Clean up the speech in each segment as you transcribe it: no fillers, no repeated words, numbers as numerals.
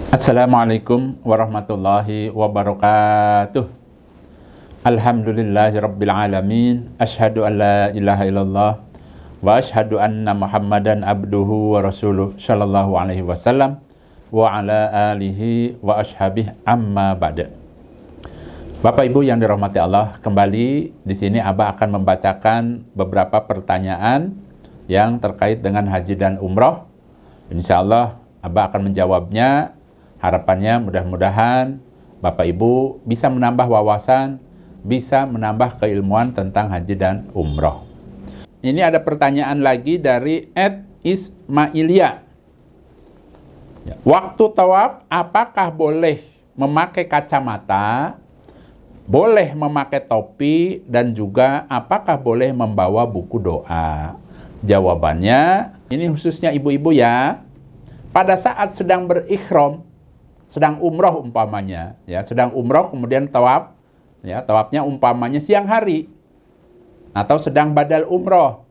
Assalamualaikum warahmatullahi wabarakatuh. Alhamdulillahirabbil alamin. Asyhadu an la ilaha illallah wa asyhadu anna Muhammadan abduhu wa rasuluh sallallahu alaihi wasallam wa ala alihi wa ashabihi amma ba'da. Bapak Ibu yang dirahmati Allah, kembali di sini Abah akan membacakan beberapa pertanyaan yang terkait dengan haji dan umroh. Insyaallah Abah akan menjawabnya. Harapannya mudah-mudahan Bapak Ibu bisa menambah wawasan, bisa menambah keilmuan tentang haji dan umroh. Ini ada pertanyaan lagi dari @Ismailia. Waktu tawaf, apakah boleh memakai kacamata, boleh memakai topi, dan juga apakah boleh membawa buku doa? Jawabannya, ini khususnya ibu-ibu ya. Pada saat sedang berikhram, sedang umroh umpamanya, ya, sedang umroh kemudian tawaf, ya, tawafnya umpamanya siang hari, atau sedang badal umroh,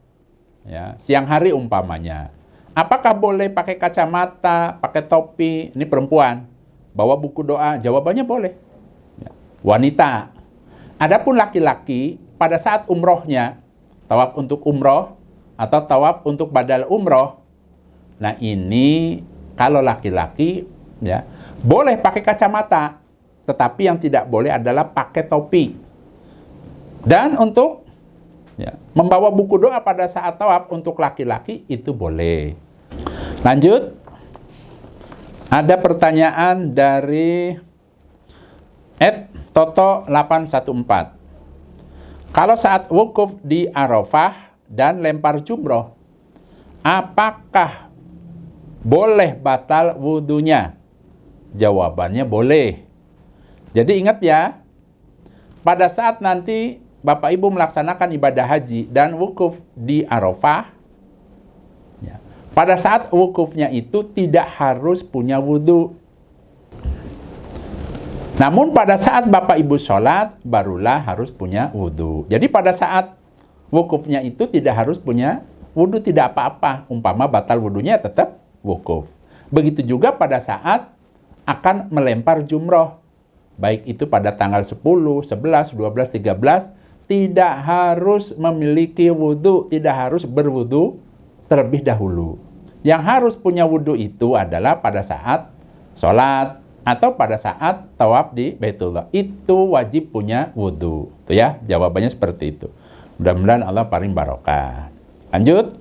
ya, siang hari umpamanya. Apakah boleh pakai kacamata, pakai topi? Ini perempuan, bawa buku doa? Jawabannya boleh. Ya. Wanita. Adapun laki-laki, pada saat umrohnya, tawaf untuk umroh atau tawaf untuk badal umroh, nah ini kalau laki-laki, ya, boleh pakai kacamata, tetapi yang tidak boleh adalah pakai topi. Dan untuk, ya, membawa buku doa pada saat tawaf untuk laki-laki itu boleh. Lanjut. Ada pertanyaan dari @Toto814. Kalau saat wukuf di Arafah dan lempar jumroh, apakah boleh batal wudunya? Jawabannya boleh. Jadi ingat ya, pada saat nanti Bapak Ibu melaksanakan ibadah haji dan wukuf di Arafah, ya, pada saat wukufnya itu tidak harus punya wudu. Namun pada saat Bapak Ibu sholat, barulah harus punya wudu. Jadi pada saat wukufnya itu tidak harus punya wudu, tidak apa-apa. Umpama batal wudunya tetap wukuf. Begitu juga pada saat akan melempar jumroh, baik itu pada tanggal 10, 11, 12, 13, tidak harus memiliki wudu, tidak harus berwudu terlebih dahulu. Yang harus punya wudu itu adalah pada saat sholat atau pada saat tawaf di Baitullah. Itu wajib punya wudu. Tuh ya, jawabannya seperti itu. Mudah-mudahan Allah paling barokah. Lanjut.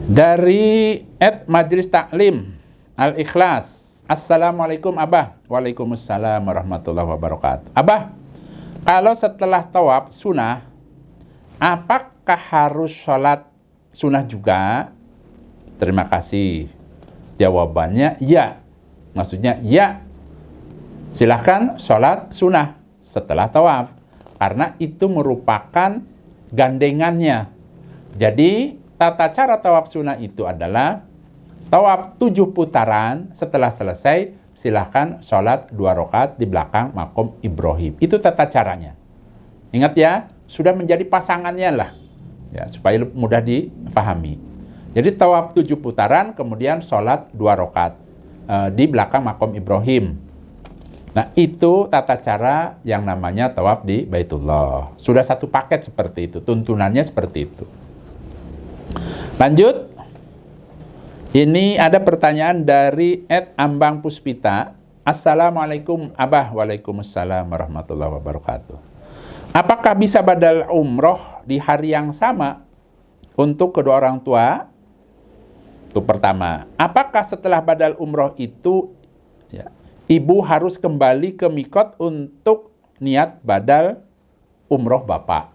Dari @Majlis Taklim Al-Ikhlas. Assalamualaikum Abah. Waalaikumsalam warahmatullahi wabarakatuh. Abah, kalau setelah tawaf sunnah, apakah harus sholat sunnah juga? Terima kasih. Jawabannya ya. Maksudnya ya. Silahkan sholat sunnah setelah tawaf. Karena itu merupakan gandengannya. Jadi tata cara tawaf sunnah itu adalah tawaf 7 putaran, setelah selesai silahkan sholat 2 rakaat di belakang makom Ibrahim. Itu tata caranya. Ingat ya, sudah menjadi pasangannya lah, ya, supaya mudah difahami. Jadi tawaf 7 putaran, kemudian sholat 2 rakaat di belakang makom Ibrahim. Nah, itu tata cara yang namanya tawaf di Baitullah. Sudah satu paket seperti itu, tuntunannya seperti itu. Lanjut. Ini ada pertanyaan dari @Ambang Puspita. Assalamualaikum Abah. Waalaikumsalam warahmatullahi wabarakatuh. Apakah bisa badal umroh di hari yang sama untuk kedua orang tua? Itu pertama. Apakah setelah badal umroh itu, ya, ibu harus kembali ke mikot untuk niat badal umroh bapak?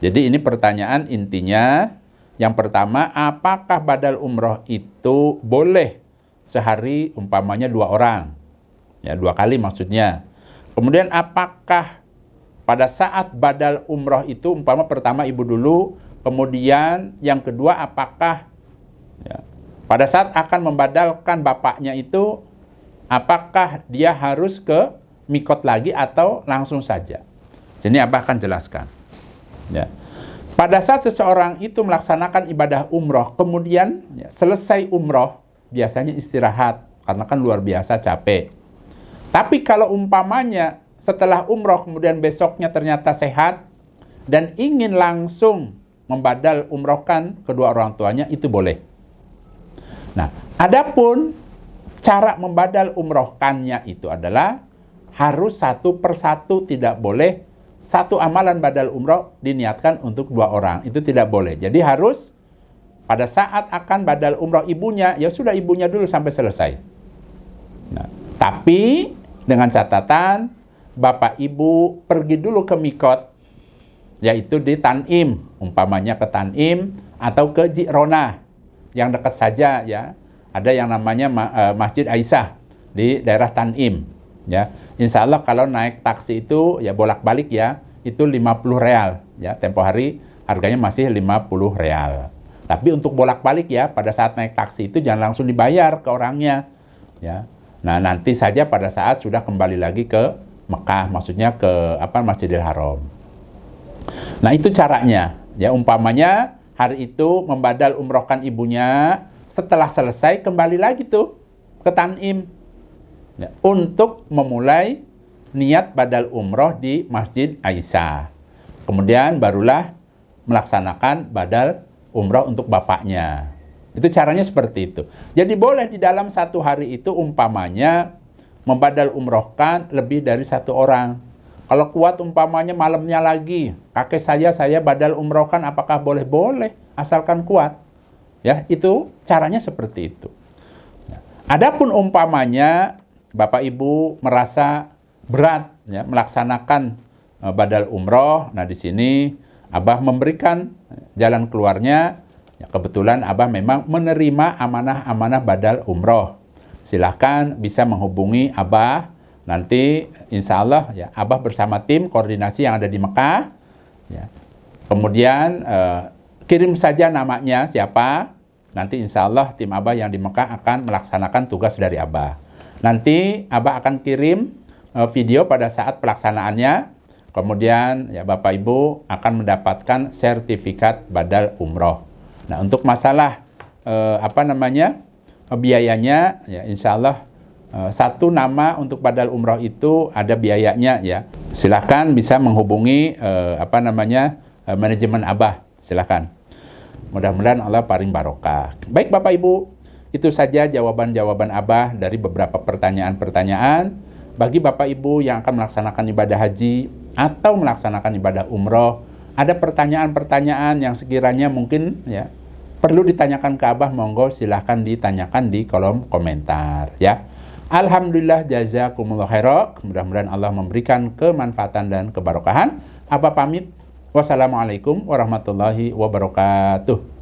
Jadi ini pertanyaan intinya. Yang pertama, apakah badal umroh itu boleh sehari umpamanya 2 orang? Ya, 2 kali maksudnya. Kemudian apakah pada saat badal umroh itu, umpama pertama ibu dulu, kemudian yang kedua apakah, ya, pada saat akan membadalkan bapaknya itu, apakah dia harus ke mikot lagi atau langsung saja? Sini Abah akan jelaskan. Ya. Pada saat seseorang itu melaksanakan ibadah umroh, kemudian ya, selesai umroh, biasanya istirahat karena kan luar biasa capek. Tapi kalau umpamanya setelah umroh kemudian besoknya ternyata sehat dan ingin langsung membadal umrohkan kedua orang tuanya, itu boleh. Nah, adapun cara membadal umrohkannya itu adalah harus satu persatu, tidak boleh satu amalan badal umroh diniatkan untuk dua orang, itu tidak boleh. Jadi harus pada saat akan badal umroh ibunya, ya sudah ibunya dulu sampai selesai. Nah, tapi dengan catatan bapak ibu pergi dulu ke mikot, yaitu di Tanim, umpamanya ke Tanim atau ke Ji'ronah yang dekat saja ya. Ada yang namanya Masjid Aisyah di daerah Tanim ya. Insya Allah kalau naik taksi itu ya bolak-balik ya, itu 50 real ya. Tempo hari harganya masih 50 real. Tapi untuk bolak-balik ya, pada saat naik taksi itu jangan langsung dibayar ke orangnya ya. Nah, nanti saja pada saat sudah kembali lagi ke Mekah, maksudnya ke Masjidil Haram. Nah, itu caranya. Ya, umpamanya hari itu membadal umrohkan ibunya, setelah selesai kembali lagi tuh ke Tanim. Ya, untuk memulai niat badal umroh di Masjid Aisyah. Kemudian barulah melaksanakan badal umroh untuk bapaknya. Itu caranya seperti itu. Jadi boleh di dalam satu hari itu umpamanya membadal umrohkan lebih dari satu orang. Kalau kuat umpamanya malamnya lagi, kakek saya badal umrohkan, apakah boleh? Boleh, asalkan kuat. Ya, itu caranya seperti itu. Adapun umpamanya Bapak Ibu merasa berat ya melaksanakan badal umroh, nah di sini Abah memberikan jalan keluarnya. Ya, kebetulan Abah memang menerima amanah-amanah badal umroh. Silahkan bisa menghubungi Abah. Nanti insya Allah ya Abah bersama tim koordinasi yang ada di Mekah. Ya. Kemudian kirim saja namanya siapa. Nanti insya Allah tim Abah yang di Mekah akan melaksanakan tugas dari Abah. Nanti Abah akan kirim video pada saat pelaksanaannya. Kemudian ya Bapak Ibu akan mendapatkan sertifikat badal umroh. Nah, untuk masalah biayanya ya insya Allah satu nama untuk badal umroh itu ada biayanya ya. Silahkan bisa menghubungi manajemen Abah. Silahkan. Mudah-mudahan Allah paling barokah. Baik Bapak Ibu, itu saja jawaban-jawaban Abah dari beberapa pertanyaan-pertanyaan. Bagi Bapak Ibu yang akan melaksanakan ibadah haji atau melaksanakan ibadah umroh, ada pertanyaan-pertanyaan yang sekiranya mungkin ya perlu ditanyakan ke Abah, monggo silahkan ditanyakan di kolom komentar ya. Alhamdulillah, jazakumullah khairan. Mudah-mudahan Allah memberikan kemanfaatan dan keberkahan. Abah pamit. Wassalamualaikum warahmatullahi wabarakatuh.